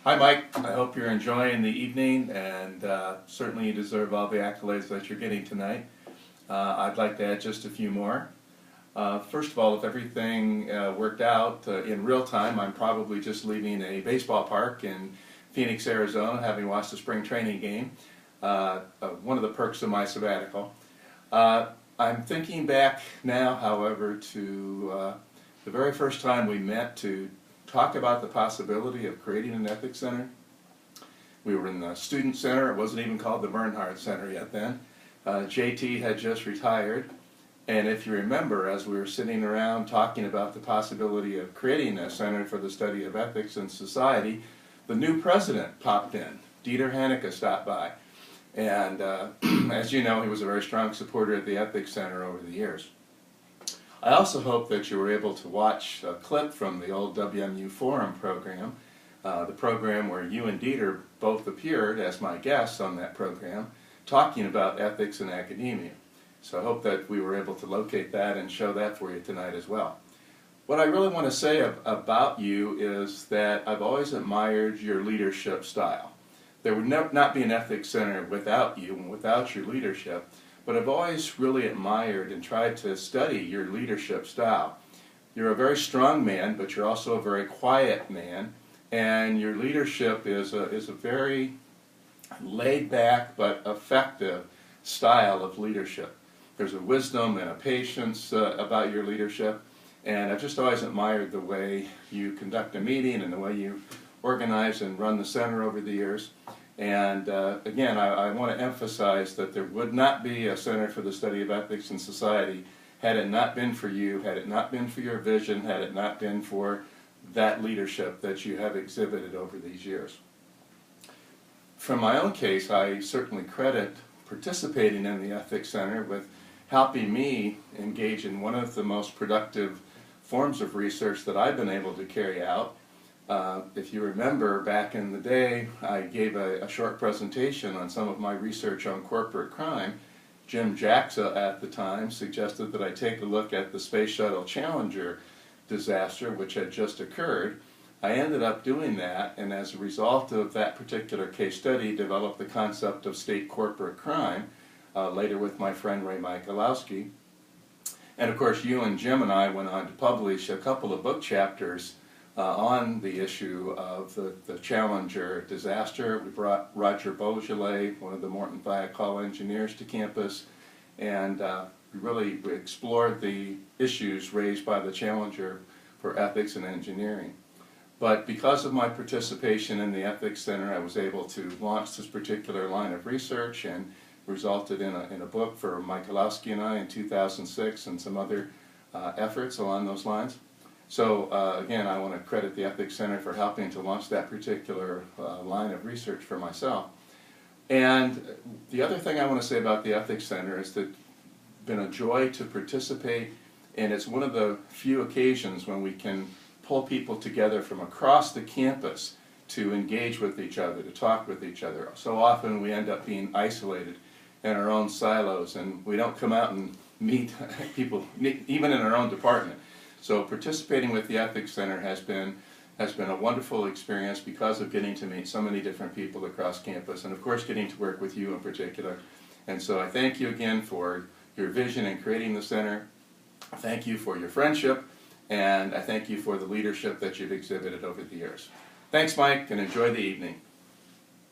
Hi, Mike. I hope you're enjoying the evening, and certainly you deserve all the accolades that you're getting tonight. I'd like to add just a few more. First of all, if everything worked out in real time, I'm probably just leaving a baseball park in Phoenix, Arizona, having watched a spring training game, one of the perks of my sabbatical. I'm thinking back now, however, to the very first time we met to talk about the possibility of creating an ethics center. We were in the student center. It wasn't even called the Bernhardt Center yet then. JT had just retired, and if you remember, as we were sitting around talking about the possibility of creating a center for the study of ethics in society, the new president popped in. Dieter Haneke stopped by, and as you know, he was a very strong supporter of the ethics center over the years. I also hope that you were able to watch a clip from the old WMU Forum program, the program where you and Dieter both appeared as my guests on that program, talking about ethics in academia. So I hope that we were able to locate that and show that for you tonight as well. What I really want to say about you is that I've always admired your leadership style. There would not be an ethics center without you and without your leadership. But I've always really admired and tried to study your leadership style. You're a very strong man, but you're also a very quiet man, and your leadership is a very laid-back but effective style of leadership. There's a wisdom and a patience about your leadership, and I've just always admired the way you conduct a meeting and the way you organize and run the center over the years. And again, I want to emphasize that there would not be a Center for the Study of Ethics in Society had it not been for you, had it not been for your vision, had it not been for that leadership that you have exhibited over these years. From my own case, I certainly credit participating in the Ethics Center with helping me engage in one of the most productive forms of research that I've been able to carry out. If you remember, back in the day, I gave a short presentation on some of my research on corporate crime. Jim Jacksa at the time suggested that I take a look at the Space Shuttle Challenger disaster, which had just occurred. I ended up doing that, and as a result of that particular case study, developed the concept of state corporate crime, later with my friend Ray Michalowski. And of course, you and Jim and I went on to publish a couple of book chapters on the issue of the Challenger disaster. We brought Roger Beaujolais, one of the Morton Thiokol engineers, to campus, and we really explored the issues raised by the Challenger for ethics and engineering. But because of my participation in the Ethics Center, I was able to launch this particular line of research, and resulted in a book for Michalowski and I in 2006, and some other efforts along those lines. So again, I want to credit the Ethics Center for helping to launch that particular line of research for myself. And the other thing I want to say about the Ethics Center is that it's been a joy to participate, and it's one of the few occasions when we can pull people together from across the campus to engage with each other, to talk with each other. So often we end up being isolated in our own silos, and we don't come out and meet people, even in our own department. So participating with the Ethics Center has been a wonderful experience because of getting to meet so many different people across campus, and of course getting to work with you in particular. And so I thank you again for your vision in creating the center. I thank you for your friendship, and I thank you for the leadership that you've exhibited over the years. Thanks, Mike, and enjoy the evening.